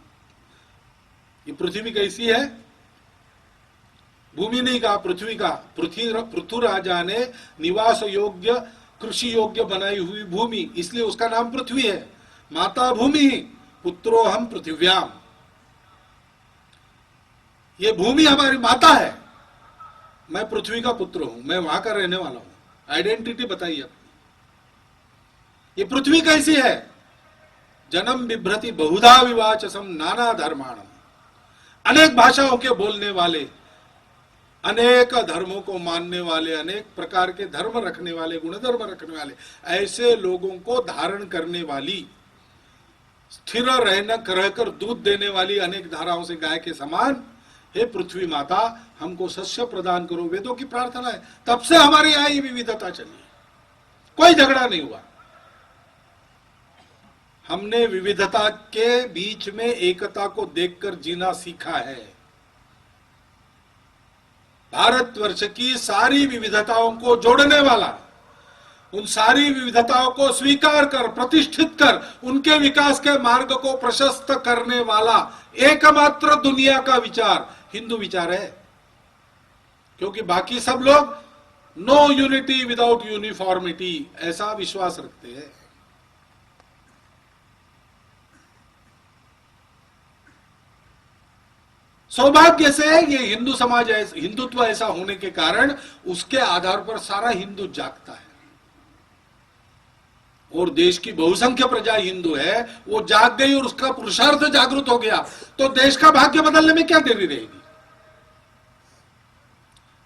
ये पृथ्वी कैसी है? भूमि नहीं कहा, पृथ्वी का। पृथु राजा ने निवास योग्य, कृषि योग्य बनाई हुई भूमि, इसलिए उसका नाम पृथ्वी है। माता भूमि, पुत्रो हम पृथिव्याम। ये भूमि हमारी माता है, मैं पृथ्वी का पुत्र हूं, मैं वहां का रहने वाला हूं। आइडेंटिटी बताइए अपनी। ये पृथ्वी कैसी है? जन्म बिभ्रति बहुधा विवाचसम नाना धर्माणम। अनेक भाषाओं के बोलने वाले, अनेक धर्मों को मानने वाले, अनेक प्रकार के धर्म रखने वाले, गुणधर्म रखने वाले, ऐसे लोगों को धारण करने वाली, स्थिर रहकर दूध देने वाली अनेक धाराओं से गाय के समान, हे पृथ्वी माता हमको शस्य प्रदान करो। वेदों की प्रार्थना है। तब से हमारे यहां ये विविधता चली, कोई झगड़ा नहीं हुआ। हमने विविधता के बीच में एकता को देखकर जीना सीखा है। भारतवर्ष की सारी विविधताओं को जोड़ने वाला, उन सारी विविधताओं को स्वीकार कर, प्रतिष्ठित कर, उनके विकास के मार्ग को प्रशस्त करने वाला एकमात्र दुनिया का विचार हिंदू विचार है। क्योंकि बाकी सब लोग नो यूनिटी विदाउट यूनिफॉर्मिटी ऐसा विश्वास रखते हैं। सौभाग्य से ये हिंदू समाज, हिंदुत्व ऐसा होने के कारण उसके आधार पर सारा हिंदू जागता है, और देश की बहुसंख्य प्रजा हिंदू है, वो जाग गई और उसका पुरुषार्थ जागृत हो गया, तो देश का भाग्य बदलने में क्या देरी रहेगी।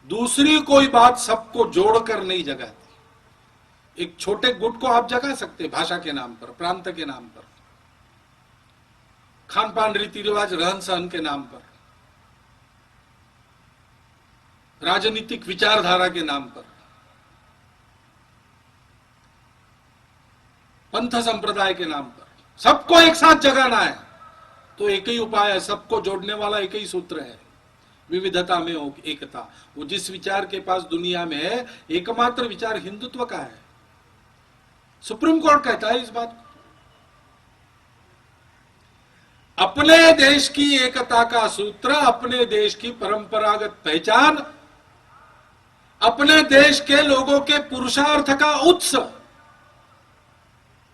दूसरी कोई बात सबको जोड़कर नहीं जगाती। एक छोटे गुट को आप जगा सकते, भाषा के नाम पर, प्रांत के नाम पर, खान पान रीति रिवाज रहन सहन के नाम पर, राजनीतिक विचारधारा के नाम पर, पंथ संप्रदाय के नाम पर, सबको एक साथ जगाना है तो एक ही उपाय है, सबको जोड़ने वाला एक ही सूत्र है, विविधता में एकता। वो जिस विचार के पास दुनिया में है, एकमात्र विचार हिंदुत्व का है। सुप्रीम कोर्ट कहता है इस बात को। अपने देश की एकता का सूत्र, अपने देश की परंपरागत पहचान, अपने देश के लोगों के पुरुषार्थ का उत्सव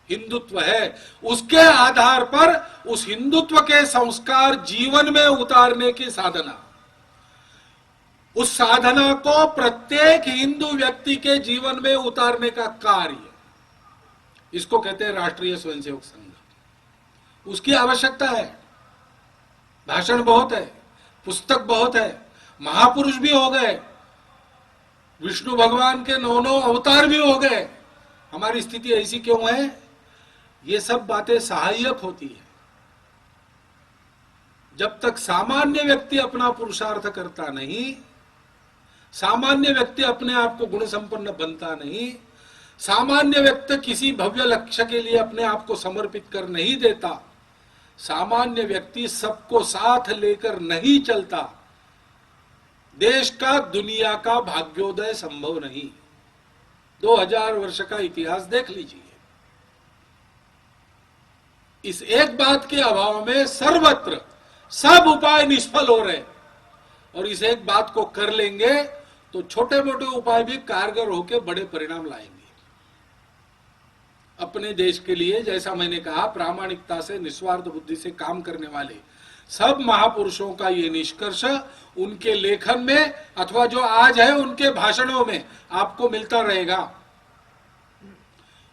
हिंदुत्व है। उसके आधार पर उस हिंदुत्व के संस्कार जीवन में उतारने की साधना, उस साधना को प्रत्येक हिंदू व्यक्ति के जीवन में उतारने का कार्य, इसको कहते हैं राष्ट्रीय स्वयंसेवक संघ। उसकी आवश्यकता है। भाषण बहुत है, पुस्तक बहुत है, महापुरुष भी हो गए, विष्णु भगवान के 9 अवतार भी हो गए। हमारी स्थिति ऐसी क्यों है? ये सब बातें सहायक होती है। जब तक सामान्य व्यक्ति अपना पुरुषार्थ करता नहीं, सामान्य व्यक्ति अपने आप को गुण संपन्न बनता नहीं, सामान्य व्यक्ति किसी भव्य लक्ष्य के लिए अपने आप को समर्पित कर नहीं देता, सामान्य व्यक्ति सबको साथ लेकर नहीं चलता, देश का, दुनिया का भाग्योदय संभव नहीं। 2000 वर्ष का इतिहास देख लीजिए। इस एक बात के अभाव में सर्वत्र सब उपाय निष्फल हो रहे, और इस एक बात को कर लेंगे तो छोटे मोटे उपाय भी कारगर होकर बड़े परिणाम लाएंगे। अपने देश के लिए, जैसा मैंने कहा, प्रामाणिकता से, निस्वार्थ बुद्धि से काम करने वाले सब महापुरुषों का ये निष्कर्ष उनके लेखन में अथवा जो आज है उनके भाषणों में आपको मिलता रहेगा।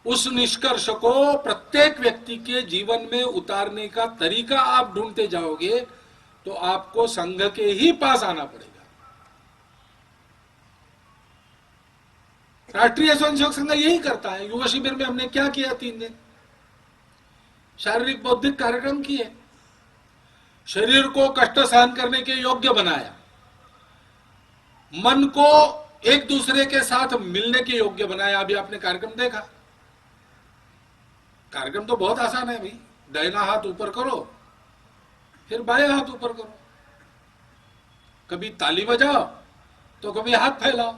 उस निष्कर्ष को प्रत्येक व्यक्ति के जीवन में उतारने का तरीका आप ढूंढते जाओगे तो आपको संघ के ही पास आना पड़ेगा। राष्ट्रीय स्वयंसेवक संघ यही करता है। युवा शिविर में हमने क्या किया? 3 दिन शारीरिक बौद्धिक कार्यक्रम किए, शरीर को कष्ट सहन करने के योग्य बनाया, मन को एक दूसरे के साथ मिलने के योग्य बनाया। अभी आपने कार्यक्रम देखा। कार्यक्रम तो बहुत आसान है भाई। दाहिना हाथ ऊपर करो, फिर बाएं हाथ ऊपर करो, कभी ताली बजाओ तो कभी हाथ फैलाओ।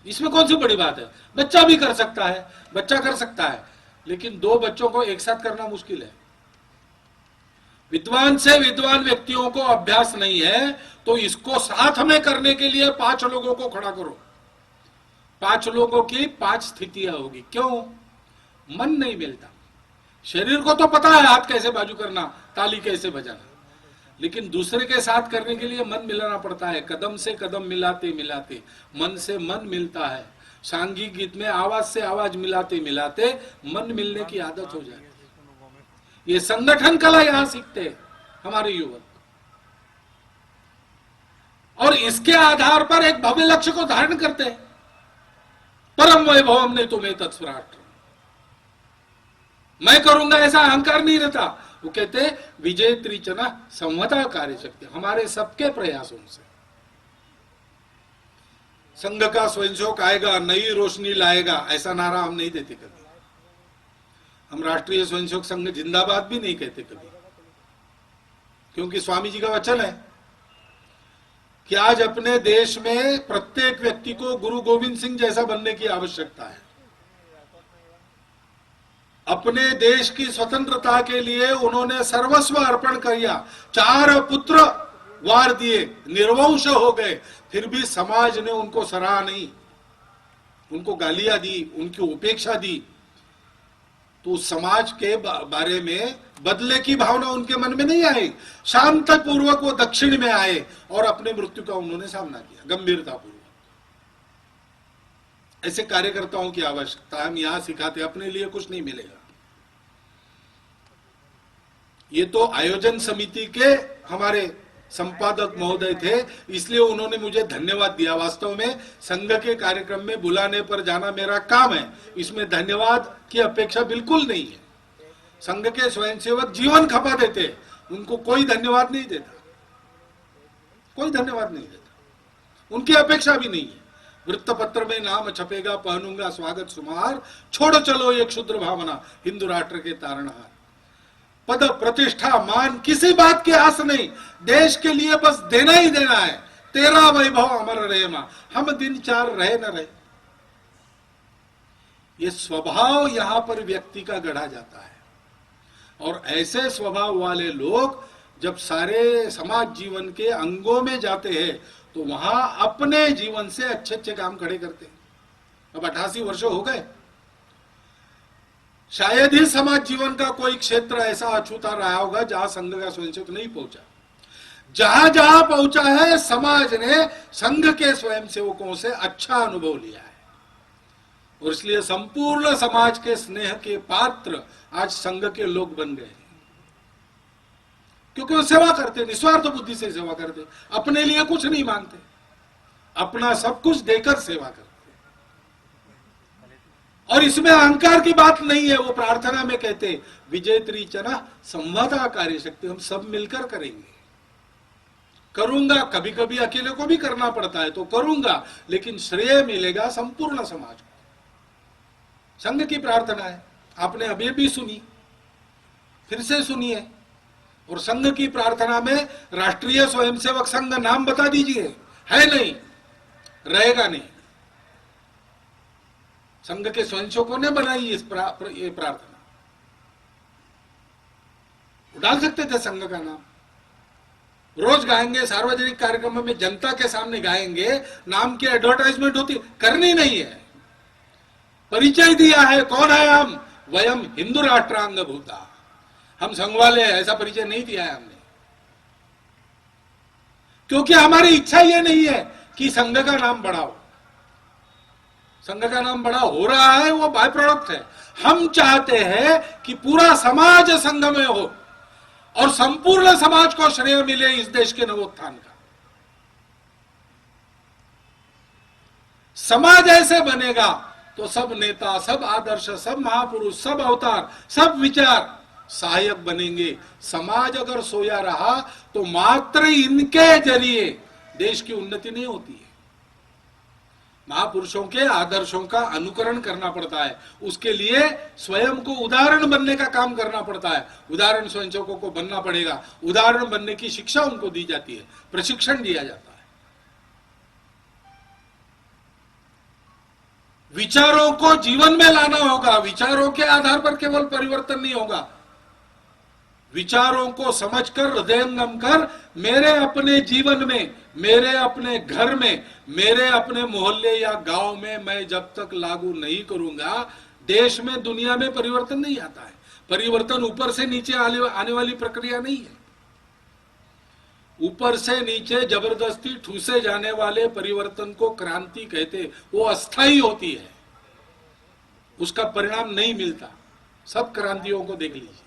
इसमें कौन सी बड़ी बात है? बच्चा भी कर सकता है, बच्चा कर सकता है, लेकिन 2 बच्चों को एक साथ करना मुश्किल है। विद्वान से विद्वान व्यक्तियों को अभ्यास नहीं है तो इसको साथ में करने के लिए 5 लोगों को खड़ा करो। 5 लोगों की 5 स्थितियां होगी। क्यों? मन नहीं मिलता। शरीर को तो पता है हाथ कैसे बाजू करना, ताली कैसे बजाना, लेकिन दूसरे के साथ करने के लिए मन मिलाना पड़ता है। कदम से कदम मिलाते मिलाते मन से मन मिलता है। सांघिक गीत में आवाज से आवाज मिलाते मिलाते मन मिलने की आदत हो जाती है। ये संगठन कला यहां सीखते हैं हमारे युवक, और इसके आधार पर एक भव्य लक्ष्य को धारण करते हैं। परम वैभवम ने तुम्हें तत्स्वराष्ट्र, मैं करूंगा ऐसा अहंकार नहीं रहता। वो कहते विजय त्रिचना संवता कार्य शक्ति। हमारे सबके प्रयासों से संघ का स्वयंसेवक आएगा, नई रोशनी लाएगा, ऐसा नारा हम नहीं देते कभी। हम राष्ट्रीय स्वयंसेवक संघ जिंदाबाद भी नहीं कहते कभी, क्योंकि स्वामी जी का वचन है कि आज अपने देश में प्रत्येक व्यक्ति को गुरु गोविंद सिंह जैसा बनने की आवश्यकता है। अपने देश की स्वतंत्रता के लिए उन्होंने सर्वस्व अर्पण किया, 4 पुत्र वार दिए, निर्वंश हो गए, फिर भी समाज ने उनको सराहा नहीं, उनको गालियां दी, उनकी उपेक्षा दी। तो समाज के बारे में बदले की भावना उनके मन में नहीं आई। शांतिपूर्वक वो दक्षिण में आए और अपने मृत्यु का उन्होंने सामना किया गंभीरतापूर्वक। ऐसे कार्यकर्ताओं की आवश्यकता हम यहां सिखाते, अपने लिए कुछ नहीं मिलेगा। ये तो आयोजन समिति के हमारे संपादक महोदय थे, इसलिए उन्होंने मुझे धन्यवाद दिया। वास्तव में संघ के कार्यक्रम में बुलाने पर जाना मेरा काम है, इसमें धन्यवाद की अपेक्षा बिल्कुल नहीं है। संघ के स्वयंसेवक जीवन खपा देते, उनको कोई धन्यवाद नहीं देता, कोई धन्यवाद नहीं देता, उनकी अपेक्षा भी नहीं है। वृत्तपत्र में नाम छपेगा, पहनूंगा स्वागत सुमार, छोड़ चलो ये क्षुद्र भावना, हिंदू राष्ट्र के तारणहार। पद प्रतिष्ठा मान किसी बात की आस नहीं, देश के लिए बस देना ही देना है, तेरा वैभव अमर रहे मां, हम दिन 4 रहे न रहे। ये स्वभाव यहां पर व्यक्ति का गढ़ा जाता है, और ऐसे स्वभाव वाले लोग जब सारे समाज जीवन के अंगों में जाते हैं तो वहां अपने जीवन से अच्छे अच्छे काम खड़े करते हैं। अब 88 वर्ष हो गए, शायद ही समाज जीवन का कोई क्षेत्र ऐसा अछूता रहा होगा जहां संघ का स्वयंसेवक नहीं पहुंचा। जहां जहां पहुंचा है, समाज ने संघ के स्वयंसेवकों से अच्छा अनुभव लिया है, और इसलिए संपूर्ण समाज के स्नेह के पात्र आज संघ के लोग बन गए, क्योंकि वो सेवा करते, निस्वार्थ बुद्धि से सेवा करते, अपने लिए कुछ नहीं मांगते, अपना सब कुछ देकर सेवा करते। और इसमें अहंकार की बात नहीं है। वो प्रार्थना में कहते, विजेत्री चना संवादा कार्य शक्ति, हम सब मिलकर करेंगे। करूंगा, कभी कभी अकेले को भी करना पड़ता है तो करूंगा, लेकिन श्रेय मिलेगा संपूर्ण समाज को। संघ की प्रार्थना है, आपने अभी भी सुनी, फिर से सुनिए। और संघ की प्रार्थना में राष्ट्रीय स्वयंसेवक संघ नाम बता दीजिए, है नहीं, रहेगा नहीं। संघ के स्वयंसेवकों ने बनाई ये प्रार्थना, डाल सकते थे संघ का नाम, रोज गाएंगे, सार्वजनिक कार्यक्रमों में जनता के सामने गाएंगे, नाम की एडवर्टाइजमेंट होती, करनी नहीं है। परिचय दिया है, कौन है हम, वयम हिंदू राष्ट्रांग भूता, हम संघ वाले हैं, ऐसा परिचय नहीं दिया है हमने, क्योंकि हमारी इच्छा यह नहीं है कि संघ का नाम बढ़ाओ। संघ का नाम बड़ा हो रहा है, वो बाय प्रोडक्ट है। हम चाहते हैं कि पूरा समाज संघ में हो और संपूर्ण समाज को श्रेय मिले इस देश के नवोत्थान का। समाज ऐसे बनेगा तो सब नेता, सब आदर्श, सब महापुरुष, सब अवतार, सब विचार सहायक बनेंगे। समाज अगर सोया रहा तो मात्र इनके जरिए देश की उन्नति नहीं होती है। महापुरुषों के आदर्शों का अनुकरण करना पड़ता है, उसके लिए स्वयं को उदाहरण बनने का काम करना पड़ता है। उदाहरण स्वयंसेवकों को बनना पड़ेगा, उदाहरण बनने की शिक्षा उनको दी जाती है, प्रशिक्षण दिया जाता है। विचारों को जीवन में लाना होगा, विचारों के आधार पर केवल परिवर्तन नहीं होगा। विचारों को समझकर, हृदयंगम कर, मेरे अपने जीवन में, मेरे अपने घर में, मेरे अपने मोहल्ले या गांव में मैं जब तक लागू नहीं करूंगा, देश में, दुनिया में परिवर्तन नहीं आता है। परिवर्तन ऊपर से नीचे आने वाली प्रक्रिया नहीं है। ऊपर से नीचे जबरदस्ती ठूसे जाने वाले परिवर्तन को क्रांति कहते, वो अस्थायी होती है, उसका परिणाम नहीं मिलता। सब क्रांतियों को देख लीजिए,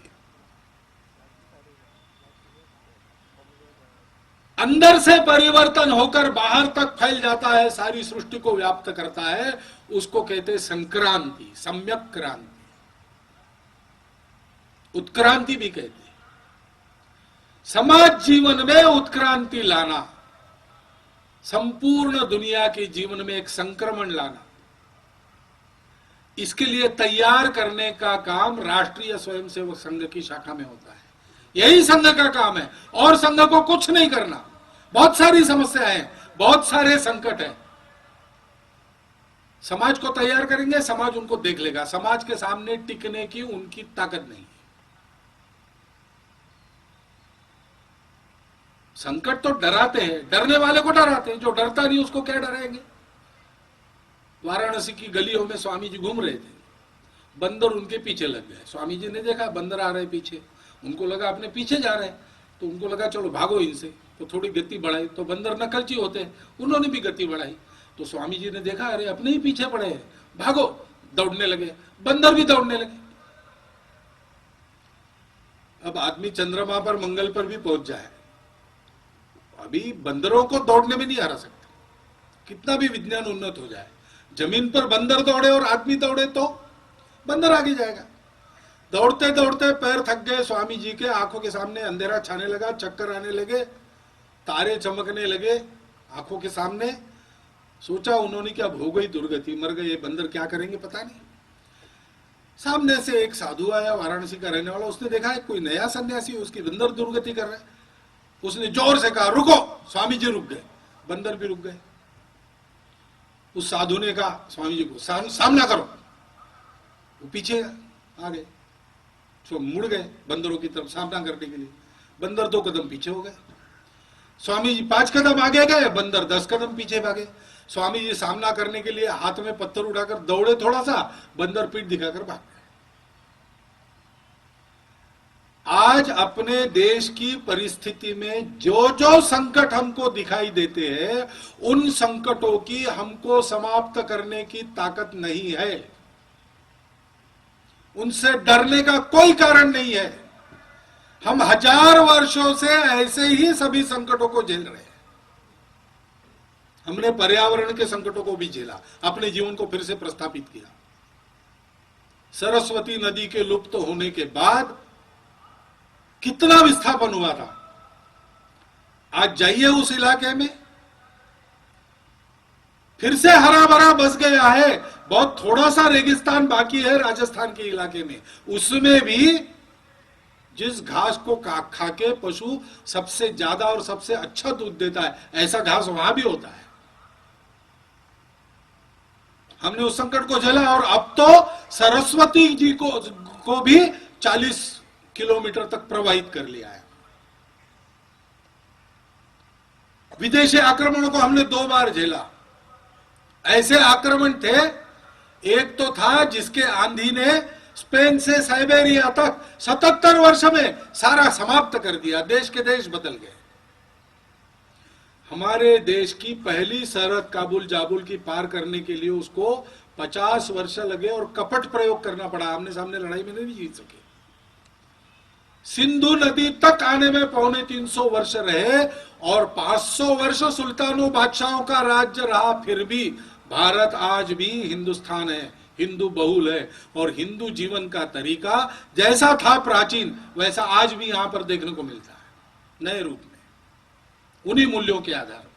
अंदर से परिवर्तन होकर बाहर तक फैल जाता है, सारी सृष्टि को व्याप्त करता है, उसको कहते संक्रांति, सम्यक क्रांति, उत्क्रांति भी कहते। समाज जीवन में उत्क्रांति लाना, संपूर्ण दुनिया के जीवन में एक संक्रमण लाना, इसके लिए तैयार करने का काम राष्ट्रीय स्वयंसेवक संघ की शाखा में होता है। यही संघ का काम है, और संघ को कुछ नहीं करना। बहुत सारी समस्याएं हैं, बहुत सारे संकट हैं, समाज को तैयार करेंगे, समाज उनको देख लेगा। समाज के सामने टिकने की उनकी ताकत नहीं है। संकट तो डराते हैं, डरने वाले को डराते हैं, जो डरता नहीं उसको क्या डराएंगे। वाराणसी की गलियों में स्वामी जी घूम रहे थे, बंदर उनके पीछे लग गए। स्वामी जी ने देखा बंदर आ रहे पीछे, उनको लगा अपने पीछे जा रहे हैं, तो उनको लगा चलो भागो इनसे, तो थोड़ी गति बढ़ाई। तो बंदर नकलची होते हैं, उन्होंने भी गति बढ़ाई। तो स्वामी जी ने देखा अरे अपने ही पीछे पड़े हैं, भागो, दौड़ने लगे, बंदर भी दौड़ने लगे। अब आदमी चंद्रमा पर, मंगल पर भी पहुंच जाए, अभी बंदरों को दौड़ने में नहीं हरा सकते, कितना भी विज्ञान उन्नत हो जाए। जमीन पर बंदर दौड़े और आदमी दौड़े तो बंदर आगे जाएगा। दौड़ते दौड़ते पैर थक गए स्वामी जी के, आंखों के सामने अंधेरा छाने लगा, चक्कर आने लगे, तारे चमकने लगे आंखों के सामने। सोचा उन्होंने क्या हो गई दुर्गति, मर गए, ये बंदर क्या करेंगे पता नहीं। सामने से एक साधु आया, वाराणसी का रहने वाला, उसने देखा है कोई नया सन्यासी, उसकी बंदर दुर्गति कर रहा है। उसने जोर से कहा रुको, स्वामी जी रुक गए, बंदर भी रुक गए। उस साधु ने कहा स्वामी जी को सामना करो, वो पीछे आ गए, तो मुड़ गए बंदरों की तरफ सामना करने के लिए। बंदर 2 कदम पीछे हो गए, स्वामी जी 5 कदम आगे गए, बंदर 10 कदम पीछे भागे। स्वामी जी सामना करने के लिए हाथ में पत्थर उठाकर दौड़े थोड़ा सा, बंदर पीठ दिखाकर भाग गए। आज अपने देश की परिस्थिति में जो जो संकट हमको दिखाई देते हैं, उन संकटों की हमको समाप्त करने की ताकत नहीं है। उनसे डरने का कोई कारण नहीं है। हम 1000 वर्षों से ऐसे ही सभी संकटों को झेल रहे हैं। हमने पर्यावरण के संकटों को भी झेला, अपने जीवन को फिर से प्रस्थापित किया। सरस्वती नदी के लुप्त होने के बाद कितना विस्थापन हुआ था। आज जाइए उस इलाके में, फिर से हरा भरा बस गया है। बहुत थोड़ा सा रेगिस्तान बाकी है राजस्थान के इलाके में, उसमें भी जिस घास को खा के पशु सबसे ज्यादा और सबसे अच्छा दूध देता है, ऐसा घास वहां भी होता है। हमने उस संकट को झेला, और अब तो सरस्वती जी को भी 40 किलोमीटर तक प्रवाहित कर लिया है। विदेशी आक्रमणों को हमने 2 बार झेला। ऐसे आक्रमण थे, एक तो था जिसके आंधी ने स्पेन से साइबेरिया तक 77 वर्ष में सारा समाप्त कर दिया, देश के देश बदल गए। हमारे देश की पहली सरहद काबुल जाबुल की पार करने के लिए उसको 50 वर्ष लगे और कपट प्रयोग करना पड़ा, आमने सामने लड़ाई में नहीं जीत सके। सिंधु नदी तक आने में 250 वर्ष रहे, और 500 वर्ष सुल्तानों बादशाहों का राज्य रहा, फिर भी भारत आज भी हिंदुस्तान है, हिंदू बहुल है। और हिंदू जीवन का तरीका जैसा था प्राचीन, वैसा आज भी यहां पर देखने को मिलता है, नए रूप में, उन्हीं मूल्यों के आधार पर।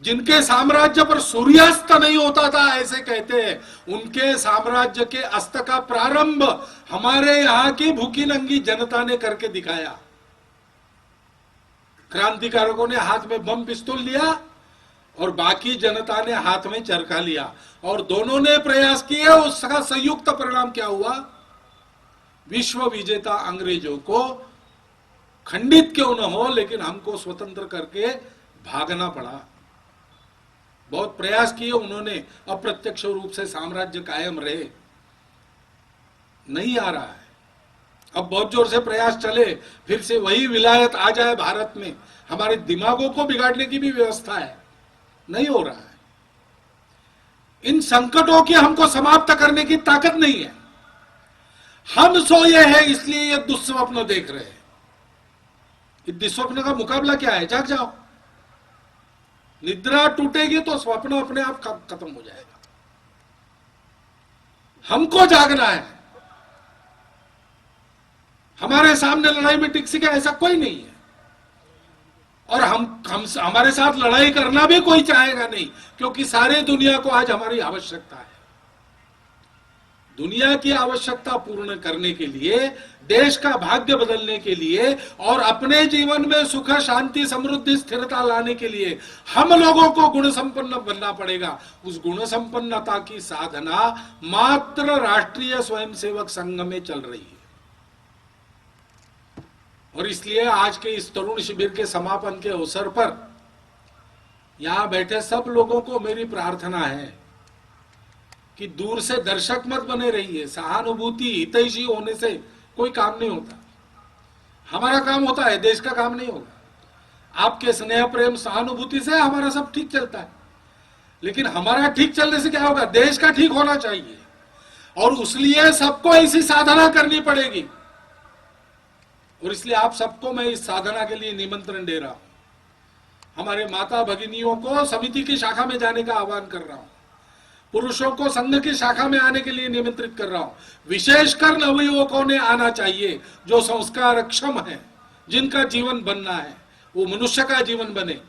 जिनके साम्राज्य पर सूर्यास्त नहीं होता था, ऐसे कहते हैं, उनके साम्राज्य के अस्त का प्रारंभ हमारे यहां की भूखी नंगी जनता ने करके दिखाया। क्रांतिकारकों ने हाथ में बम पिस्तौल लिया और बाकी जनता ने हाथ में चरखा लिया, और दोनों ने प्रयास किए। उसका संयुक्त परिणाम क्या हुआ? विश्व विजेता अंग्रेजों को खंडित क्यों न हो, लेकिन हमको स्वतंत्र करके भागना पड़ा। बहुत प्रयास किए उन्होंने, अप्रत्यक्ष रूप से साम्राज्य कायम रहे, नहीं आ रहा है। अब बहुत जोर से प्रयास चले, फिर से वही विलायत आ जाए भारत में, हमारे दिमागों को बिगाड़ने की भी व्यवस्था है, नहीं हो रहा है। इन संकटों की हमको समाप्त करने की ताकत नहीं है। हम सोए हैं इसलिए ये दुस्वप्न देख रहे हैं। इस दुस्वप्न का मुकाबला क्या है? जाग जाओ। निद्रा टूटेगी तो स्वप्न अपने आप खत्म हो जाएगा। हमको जागना है। हमारे सामने लड़ाई में टिक सके ऐसा कोई नहीं है, और हम हमारे साथ लड़ाई करना भी कोई चाहेगा नहीं, क्योंकि सारे दुनिया को आज हमारी आवश्यकता है। दुनिया की आवश्यकता पूर्ण करने के लिए, देश का भाग्य बदलने के लिए और अपने जीवन में सुख, शांति, समृद्धि, स्थिरता लाने के लिए हम लोगों को गुण संपन्न बनना पड़ेगा। उस गुण संपन्नता की साधना मात्र राष्ट्रीय स्वयंसेवक संघ में चल रही है। और इसलिए आज के इस तरुण शिविर के समापन के अवसर पर यहां बैठे सब लोगों को मेरी प्रार्थना है कि दूर से दर्शक मत बने रहिए। सहानुभूति, हितैषी होने से कोई काम नहीं होता। हमारा काम होता है, देश का काम नहीं होगा। आपके स्नेह, प्रेम, सहानुभूति से हमारा सब ठीक चलता है। लेकिन हमारा ठीक चलने से क्या होगा? देश का ठीक होना चाहिए। और उसलिए सबको ऐसी साधना करनी पड़ेगी। और इसलिए आप सबको मैं इस साधना के लिए निमंत्रण दे रहा हूं। हमारे माता भगिनियों को समिति की शाखा में जाने का आह्वान कर रहा हूं। पुरुषों को संघ की शाखा में आने के लिए निमंत्रित कर रहा हूं। विशेषकर नवयुवकों ने आना चाहिए, जो संस्कारक्षम है, जिनका जीवन बनना है वो मनुष्य का जीवन बने,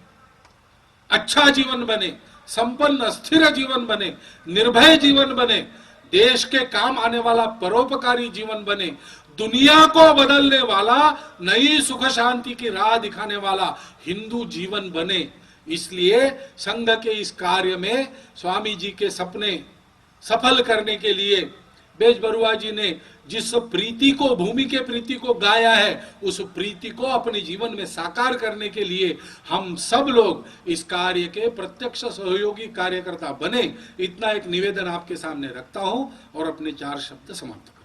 अच्छा जीवन बने, संपन्न स्थिर जीवन बने, निर्भय जीवन बने, देश के काम आने वाला परोपकारी जीवन बने, दुनिया को बदलने वाला, नई सुख शांति की राह दिखाने वाला हिंदू जीवन बने। इसलिए संघ के इस कार्य में स्वामी जी के सपने सफल करने के लिए बेज बरुआ जी ने जिस प्रीति को, भूमि के प्रीति को गाया है, उस प्रीति को अपने जीवन में साकार करने के लिए हम सब लोग इस कार्य के प्रत्यक्ष सहयोगी कार्यकर्ता बने। इतना एक निवेदन आपके सामने रखता हूं और अपने 4 शब्द समाप्त करता हूं।